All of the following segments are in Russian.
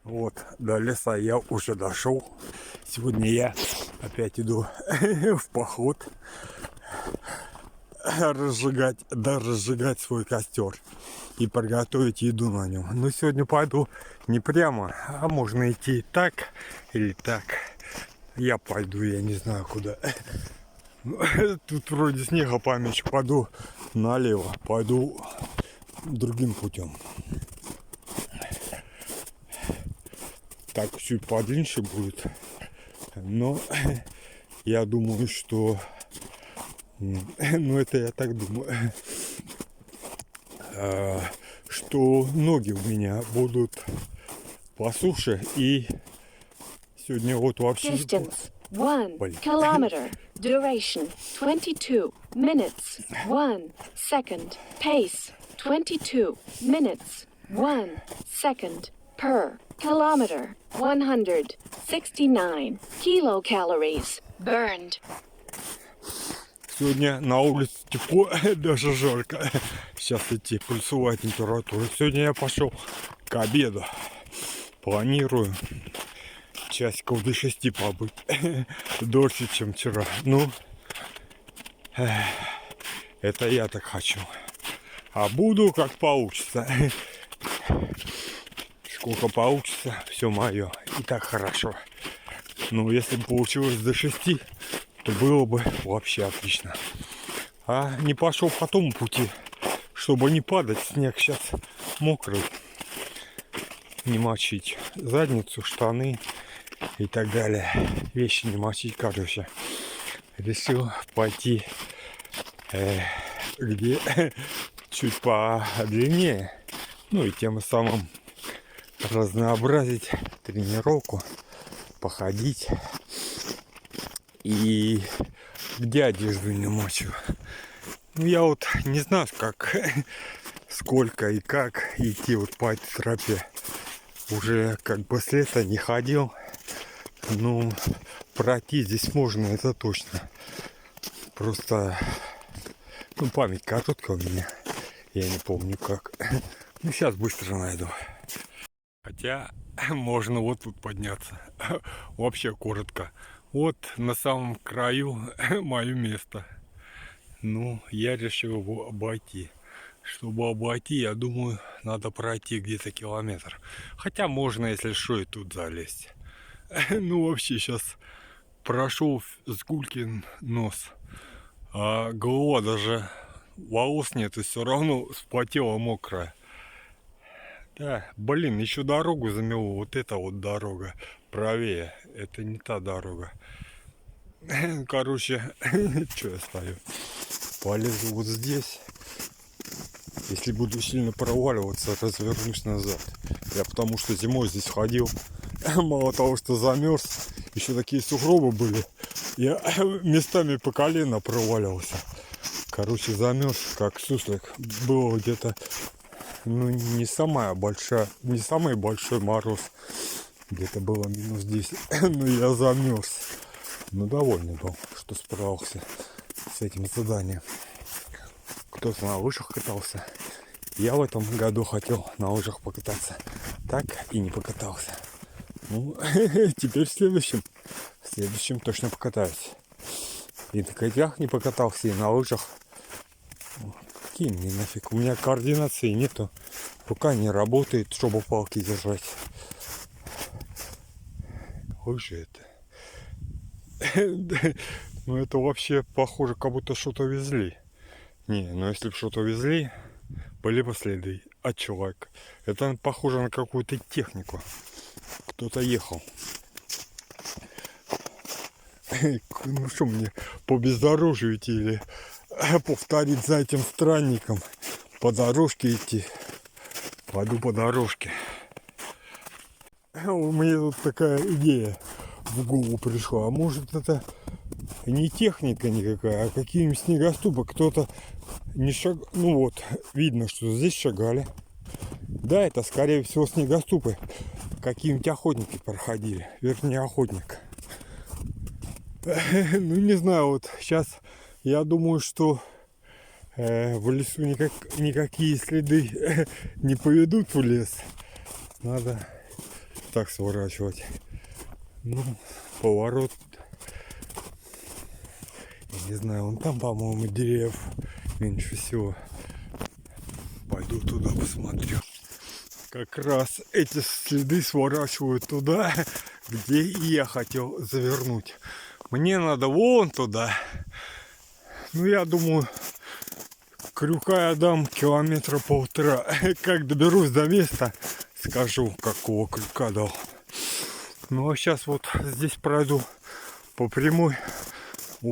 Вот, до леса я уже дошел. Сегодня я опять иду в поход разжигать свой костер и приготовить еду на нем. Но сегодня пойду не прямо, а можно идти так или так. Я пойду, я не знаю куда. Тут вроде снега поменьше, пойду налево, пойду другим путем. Так чуть подлиннее будет, но я думаю, что, ну это я так думаю, что ноги у меня будут по суше, и сегодня вот вообще... Distance 1 kilometer. Duration 22 minutes 1 second. Pace 22 minutes 1 second per kilometer. 169 kilocalories burned. Сегодня на улице тепло, даже жарко. Сейчас идти, плюсовая температура. Сегодня я пошел к обеду. Планирую часиков до 6 побыть. Дольше, чем вчера. Ну, это я так хочу. А буду как получится. Сколько получится, все мое. И так хорошо. Ну, если бы получилось до 6, то было бы вообще отлично. А не пошел по тому пути, чтобы не падать. Снег сейчас мокрый. Не мочить задницу, штаны и так далее. Вещи не мочить, короче. Решил пойти где чуть подлиннее. Ну и тем самым разнообразить тренировку, походить. И где одежду не мочу. Ну я вот не знаю, как, сколько и как идти вот по этой тропе. Уже как бы с лета не ходил. Ну, пройти здесь можно, это точно. Просто, ну, память короткая у меня. Я не помню как. Ну, сейчас быстро найду. Хотя можно вот тут подняться. Вообще коротко. Вот на самом краю мое место. Ну, я решил его обойти. Чтобы обойти, я думаю, надо пройти где-то километр. Хотя можно, если что, и тут залезть. Ну, вообще, сейчас прошел с Гулькин нос. А голова даже волос нет, и все равно вспотела мокрая. Да, блин, еще дорогу замело. Вот эта вот дорога правее. Это не та дорога. Короче, что я стою? Полезу вот здесь. Если буду сильно проваливаться, развернусь назад. Я потому что зимой здесь ходил. Мало того, что замерз, еще такие сугробы были. Я местами по колено проваливался. Короче, замерз, как суслик. Было где-то, ну, не самый большой мороз. Где-то было минус 10. Но я замерз. Но довольный был, что справился с этим заданием. Кто-то на лыжах катался. Я в этом году хотел на лыжах покататься. Так и не покатался. Ну, теперь в следующем точно покатаюсь. И на коньках не покатался, и на лыжах. Какие мне нафиг? У меня координации нету. Рука не работает, чтобы палки держать. Лыжи это. Ну это вообще похоже, как будто что-то везли. Не, ну если бы что-то везли, были бы следы от человека. Это похоже на какую-то технику. Кто-то ехал. Ну что мне, по бездорожью идти или повторить за этим странником? По дорожке идти. Пойду по дорожке. У меня тут такая идея в голову пришла. А может это не техника никакая, а какие-нибудь снегоступы. Кто-то не шаг... Ну вот, видно, что здесь шагали. Да, это скорее всего снегоступы. Какие-нибудь охотники проходили. Вернее, охотник. Ну, не знаю, вот сейчас я думаю, что в лесу никакие следы не поведут в лес. Надо так сворачивать. Ну, поворот. Я не знаю, вон там, по-моему, деревьев меньше всего. Пойду туда посмотрю. Как раз эти следы сворачивают туда, где и я хотел завернуть. Мне надо вон туда. Ну, я думаю, крюка я дам километра полтора. Как доберусь до места, скажу, какого крюка дал. Ну, а сейчас вот здесь пройду по прямой.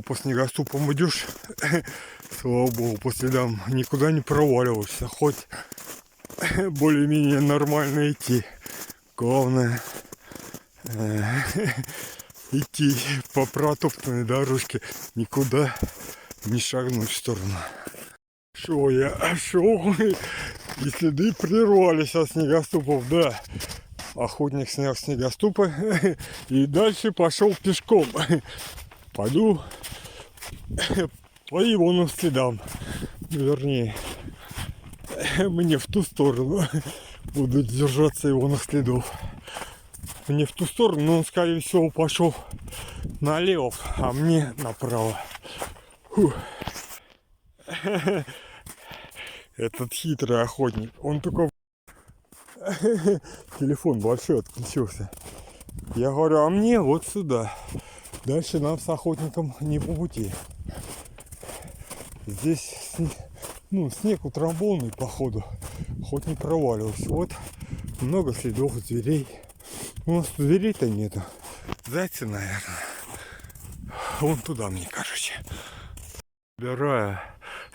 По снегоступам идешь, слава богу, по следам никуда не проваливаешься. Хоть более-менее нормально идти. Главное идти по протоптанной дорожке, никуда не шагнуть в сторону. Шел я, шел, и следы прервались от снегоступов, да. Охотник снял снегоступы и дальше пошел пешком. Пойду по его следам. Вернее, мне в ту сторону. Буду держаться его следов. Мне в ту сторону, но он, скорее всего, пошел налево, а мне направо. Фух. Этот хитрый охотник. Он только... Телефон большой отключился. Я говорю, а мне вот сюда. Дальше нам с охотником не по пути. Здесь снег утрамбованный, походу. Хоть не проваливался. Вот много следов зверей. У нас зверей-то нету. Зайцы, наверное. Вон туда мне, короче. Собираю,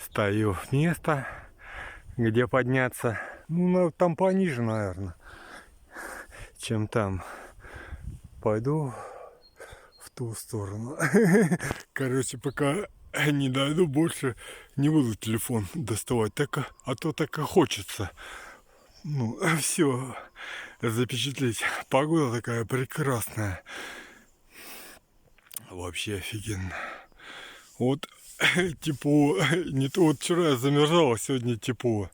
стою в место, где подняться. Ну, там пониже, наверное, чем там. Пойду в ту сторону. Короче, пока не дойду, больше не буду телефон доставать. А то так и хочется. Ну, все запечатлеть. Погода такая прекрасная. Вообще офигенно. Вот тепло. Не то вот вчера я замерзал, а сегодня тепло.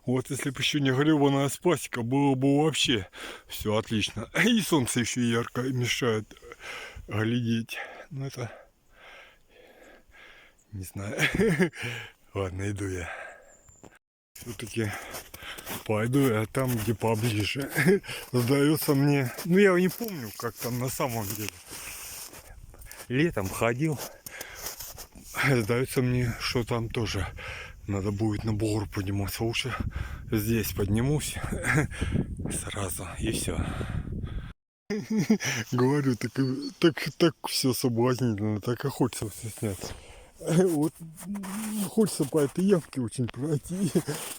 Вот если бы еще не гребаная спасика, было бы вообще все отлично. И солнце еще ярко мешает глядеть. Ну это... Не знаю. Ладно, иду я. Все-таки пойду я там, где поближе. Сдается мне... Ну, я не помню, как там на самом деле. Летом ходил. Сдается мне, что там тоже надо будет на бугор подниматься. Лучше здесь поднимусь сразу, и все. Говорю, так все соблазнительно, так и хочется все снять. Вот хочется по этой ямке очень пройти,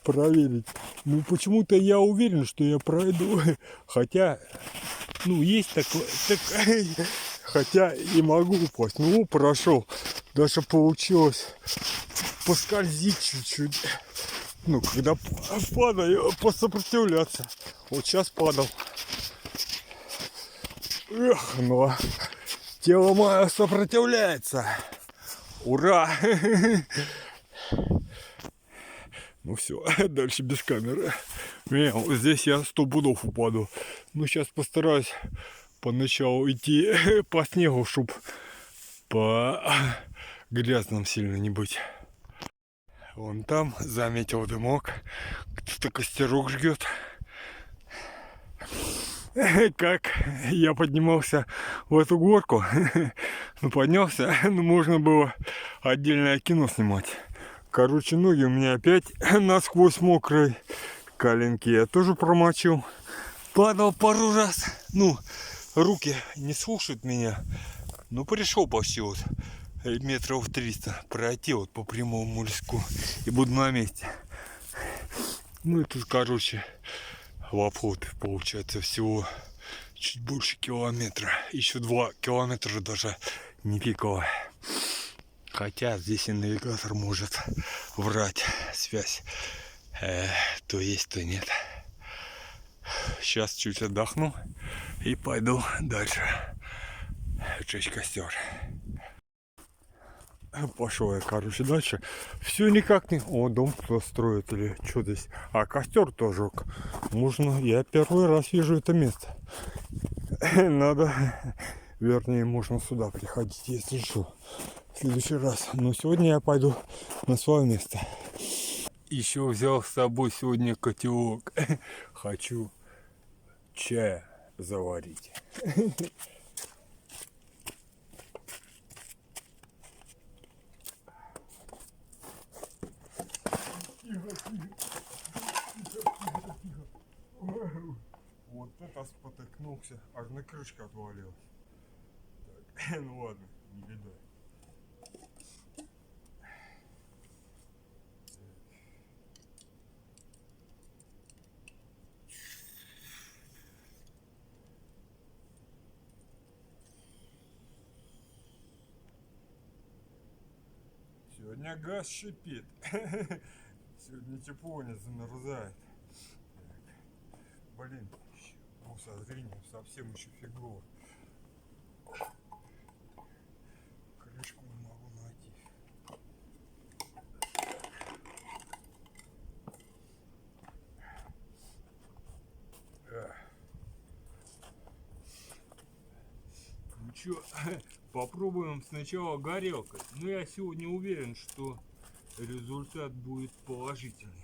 проверить. Ну, почему-то я уверен, что я пройду. Хотя, ну, есть такое, хотя и могу упасть. Ну, прошел. Даже получилось поскользить чуть-чуть. Ну, когда падаю, посопротивляться. Вот сейчас падал. Эх, но тело мое сопротивляется. Ура! Ну все, дальше без камеры. Вот здесь я 100 пудов упаду. Ну, сейчас постараюсь поначалу идти по снегу, чтобы по грязным сильно не быть. Вон там заметил дымок. Кто-то костерок жгет. Как я поднимался в эту горку. Ну, поднялся. Ну, можно было отдельное кино снимать. Короче, ноги у меня опять насквозь мокрые. Коленки я тоже промочил. Падал пару раз. Ну, руки не слушают меня. Ну, пришел почти вот метров 300 пройти вот по прямому леску. И буду на месте. Ну и тут, короче, в обход получается всего чуть больше километра. Еще 2 километра даже не пиково. Хотя здесь и навигатор может врать связь. То есть, то нет. Сейчас чуть отдохну и пойду дальше жечь костер. Пошел я, короче, дальше. Все никак не... О, дом кто строит или что здесь? А, костер тоже. Можно... Я первый раз вижу это место. Надо... Вернее, можно сюда приходить, если что. В следующий раз. Но сегодня я пойду на свое место. Еще взял с собой сегодня котелок. Хочу чая заварить. Вот это спотыкнулся, аж на крышке отвалилась. Так, ну ладно, не беда. Сегодня газ шипит. Сегодня тепло не замерзает. Блин, ну, со зрением совсем еще фигово. Крышку не могу найти. Ну чё, попробуем сначала горелкой. Но я сегодня уверен, что результат будет положительный.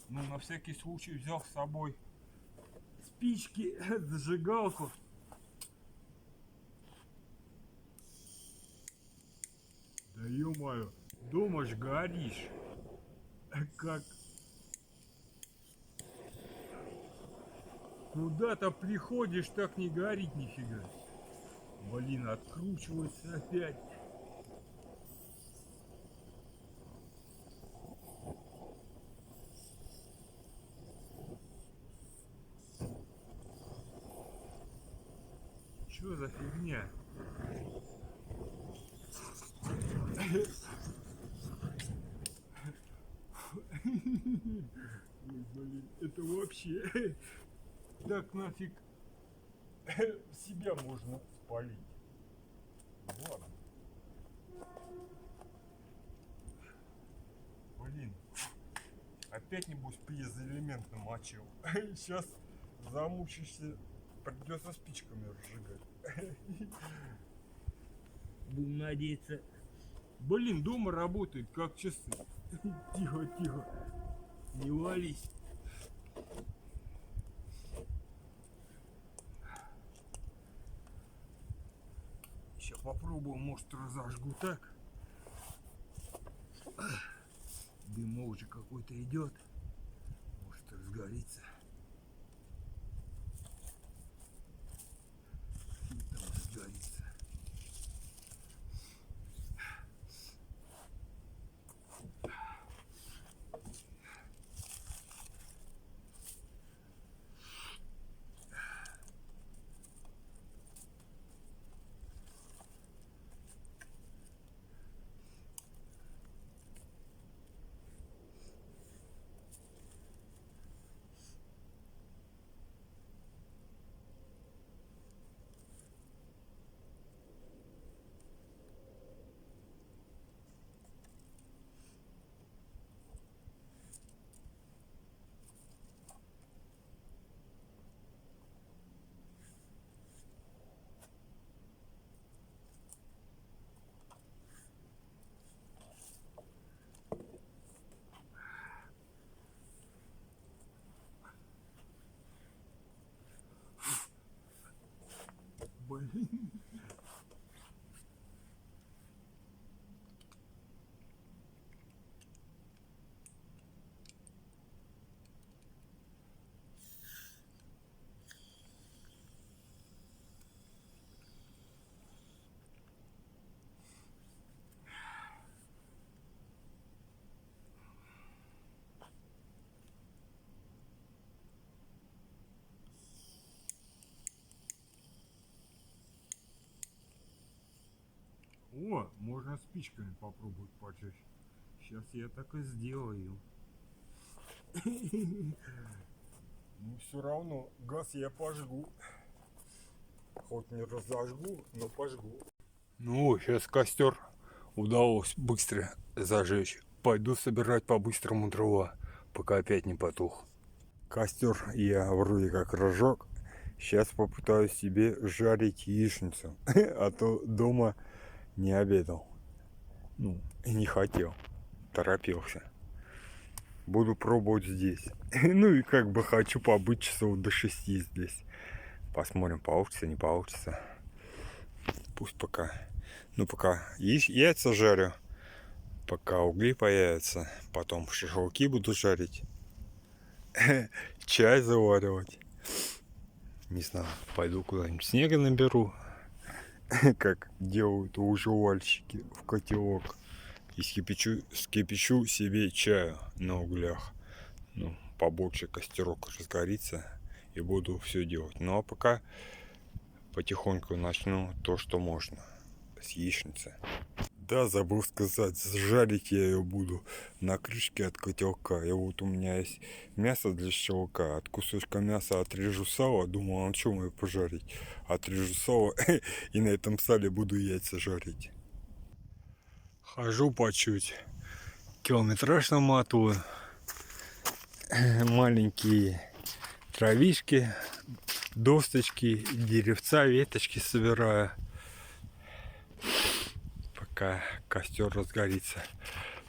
Ну, на всякий случай взял с собой спички, зажигалку. Да ё-моё, дома ж горишь. Как куда-то приходишь, так не горит нифига. Блин, откручивается опять. Чё за фигня? Ой, блин, это вообще так нафиг себя можно спалить. Ладно. Блин, опять небось пьезоэлемент намочил. Сейчас замучишься, придется спичками разжигать. Будем надеяться. Блин, дома работает как часы. Тихо, тихо. Не вались. Сейчас попробую, может, разожгу так. Дымок уже какой-то идет. Может, разгорится. Там разгорится. Блин. О, можно спичками попробовать поджечь. Сейчас я так и сделаю. Ну все равно газ я пожгу. Хоть не разожгу, но пожгу. Ну, сейчас костер удалось быстро зажечь. Пойду собирать по-быстрому дрова, пока опять не потух. Костер я вроде как разжег. Сейчас попытаюсь себе жарить яичницу. А то дома не обедал. Ну, и не хотел. Торопился. Буду пробовать здесь. Ну и как бы хочу побыть часов до 6 здесь. Посмотрим, получится, не получится. Пусть пока. Ну, пока яйца жарю. Пока угли появятся. Потом шашлыки буду жарить. Чай заваривать. Не знаю, пойду куда-нибудь снега наберу. Как делают выживальщики в котелок. И скипячу себе чаю на углях. Ну, побольше костерок разгорится. И буду все делать. Ну, а пока потихоньку начну то, что можно. С яичницы. Да, забыл сказать, жарить я ее буду на крышке от котелка. И вот у меня есть мясо для шашлыка. От кусочка мяса отрежу сало. Думал, а что мне пожарить? Отрежу сало и на этом сале буду яйца жарить. Хожу по чуть. Километраж наматываю. Маленькие травишки, досточки, деревца, веточки собираю. Пока костер разгорится.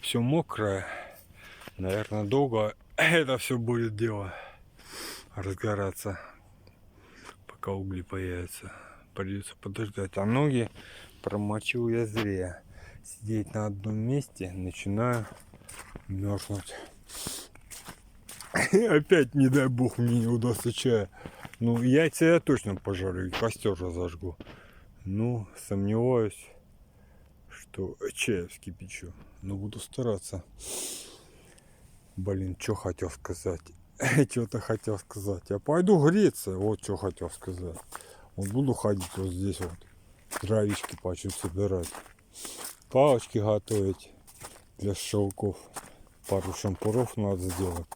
Все мокрое. Наверное, долго это все будет дело разгораться, пока угли появятся. Придется подождать. А ноги промочил я зря. Сидеть на одном месте начинаю мерзнуть. Опять, не дай бог, мне не удастся чая. Ну, яйца я точно пожарю и костер разожгу. Ну, сомневаюсь, что чай вскипячу. Но буду стараться. Блин, что хотел сказать? Что-то хотел сказать. Я пойду греться. Вот что хотел сказать. Вот буду ходить вот здесь вот. Травички по чуть собирать. Палочки готовить для шелков. Пару шампуров надо сделать.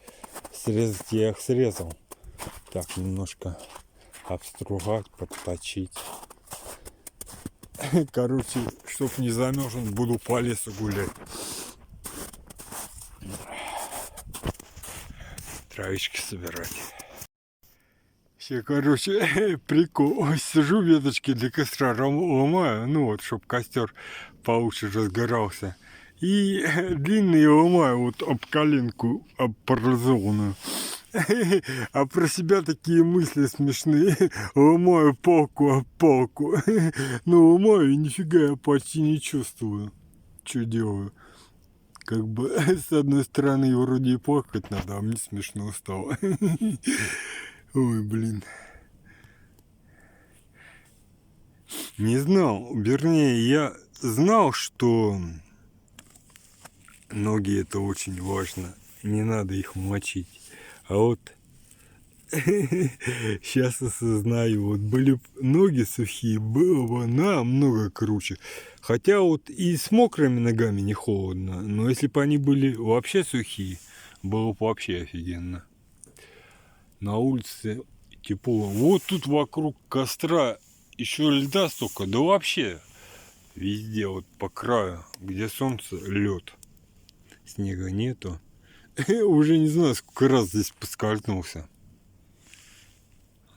Срезать я их срезал. Так, немножко обстругать, подточить. Короче, чтоб не замерзнуть, буду по лесу гулять. Травички собирать. Все, короче, прикол. Сижу, веточки для костра ломаю, ну вот, чтоб костер получше разгорался. И длинные ломаю вот об коленку, об парализованную. А про себя такие мысли смешные. Ломаю палку об палку. Ну, ломаю и нифига я почти не чувствую, что делаю. Как бы, с одной стороны, вроде и плакать надо, а мне смешно стало. Ой, блин. Не знал, вернее, я знал, что ноги это очень важно. Не надо их мочить. А вот сейчас осознаю, вот были б ноги сухие, было бы намного круче. Хотя вот и с мокрыми ногами не холодно, но если бы они были вообще сухие, было бы вообще офигенно. На улице тепло. Вот тут вокруг костра еще льда столько, да вообще везде вот по краю, где солнце, лед. Снега нету. Уже не знаю, сколько раз здесь поскользнулся.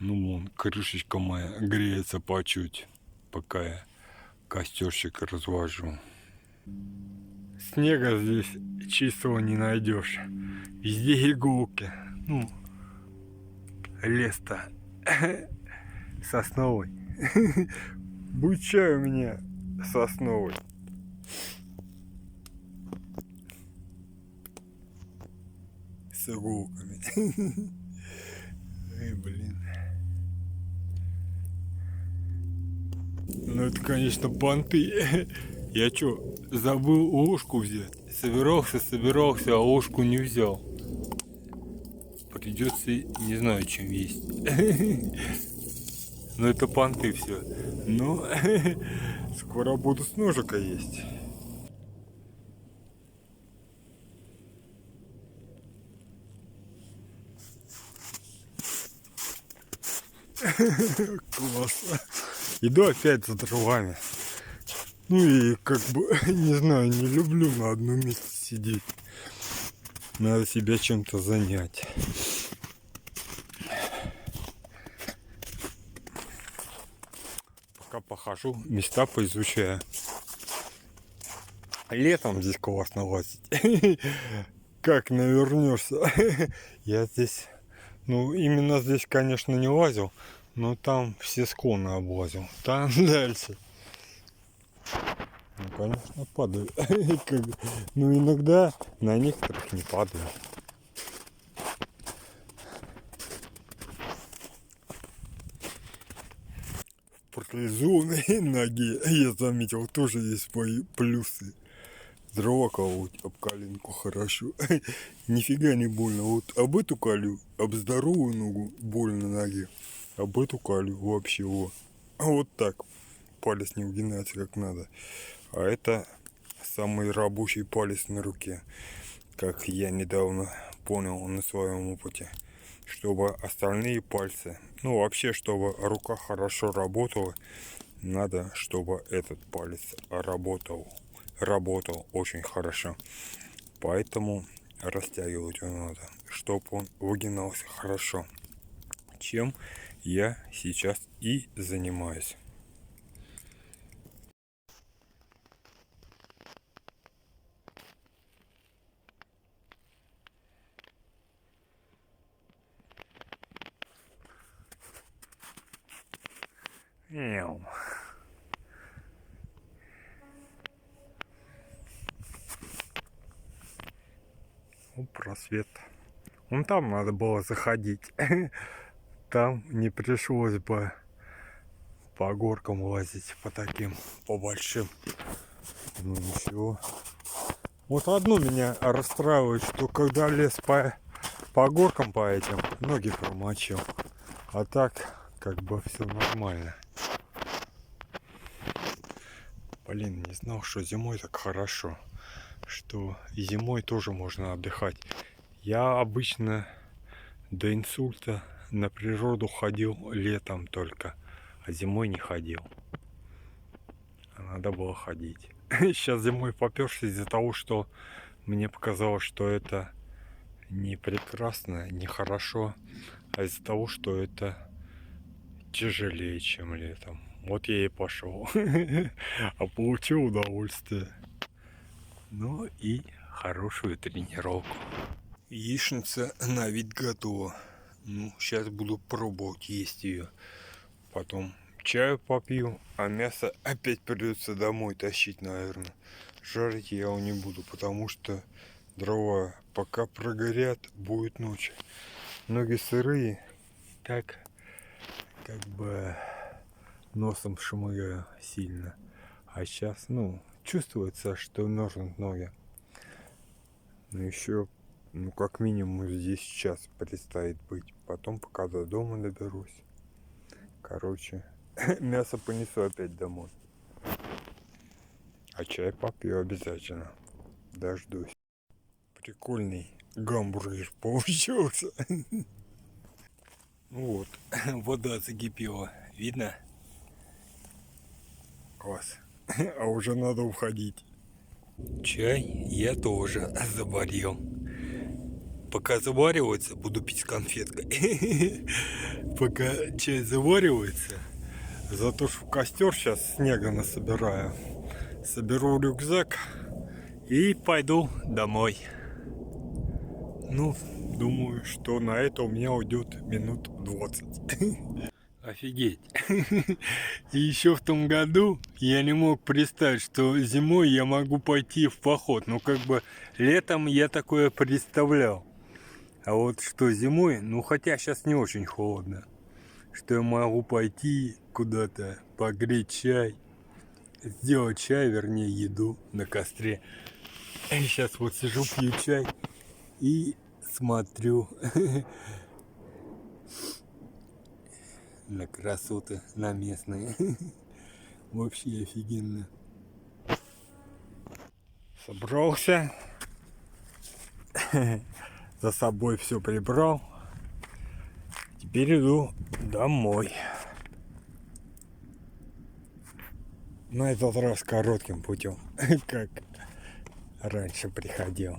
Ну вон, крышечка моя греется по чуть, пока я костерчик развожу. Снега здесь чистого не найдешь. Везде иголки. Ну, лес-то сосновый. Будет чай у меня сосновый. С иголками. Эй, блин. Ну это, конечно, понты. Я что, забыл ложку взять? Собирался, а ложку не взял. Придется, не знаю, чем есть. Но это понты все. Но скоро буду с ножика есть. Классно. Иду опять за дровами. Ну и как бы, не знаю, не люблю на одном месте сидеть. Надо себя чем-то занять. Пока похожу, места поизучаю. Летом здесь классно лазить. Как навернешься. Я здесь, ну именно здесь, конечно, не лазил, но там все склоны облазил. Там дальше. Ну, конечно, падаю. Ну, иногда на некоторых не падаю. Пролизованные ноги, я заметил, тоже есть свои плюсы. Дрова колоть об коленку хорошо. Нифига не больно. Вот об эту колю, об здоровую ногу больно ноге. Об эту колю вообще вот. Вот так. Палец не угинается как надо. А это самый рабочий палец на руке. Как я недавно понял на своем опыте. Чтобы остальные пальцы, ну вообще, чтобы рука хорошо работала, надо, чтобы этот палец работал очень хорошо. Поэтому растягивать его надо, чтобы он выгинался хорошо. Чем я сейчас и занимаюсь. Мяу. Просвет. Вон там надо было заходить. Там не пришлось бы по горкам лазить, по таким, по большим. Ну ничего. Вот одно меня расстраивает, что когда лез по горкам по этим, ноги промочил. А так, как бы все нормально. Блин, не знал, что зимой так хорошо. Что и зимой тоже можно отдыхать. Я обычно до инсульта на природу ходил летом только, а зимой не ходил. А надо было ходить. Сейчас зимой попёрся из-за того, что мне показалось, что это не прекрасно, не хорошо, а из-за того, что это тяжелее, чем летом. Вот я и пошел. А получил удовольствие. Ну и хорошую тренировку. Яичница на вид готова. Ну, сейчас буду пробовать есть ее. Потом чаю попью, а мясо опять придется домой тащить, наверное. Жарить я его не буду, потому что дрова пока прогорят, будет ночь. Ноги сырые, так как бы носом шмыгаю сильно. А сейчас, ну, чувствуется, что мерзнут ноги. Но еще, ну, как минимум здесь час предстоит быть. Потом, пока до дома доберусь. Короче, мясо понесу опять домой. А чай попью обязательно. Дождусь. Прикольный гамбургер получился. Вот, вода закипела. Видно? Класс. А уже надо уходить. Чай я тоже заварил. Пока заваривается, буду пить с конфеткой. Пока чай заваривается, зато что в костер сейчас снега насобираю. Соберу рюкзак и пойду домой. Ну, думаю, что на это у меня уйдет минут 20. Офигеть. И еще в том году я не мог представить, что зимой я могу пойти в поход. Ну, как бы летом я такое представлял. А вот что зимой, ну, хотя сейчас не очень холодно, что я могу пойти куда-то, погреть чай, сделать чай, вернее, еду на костре. Сейчас вот сижу, пью чай и смотрю на красоты, на местные. Вообще офигенно. Собрался. За собой все прибрал. Теперь иду домой. На этот раз коротким путем, как раньше приходил.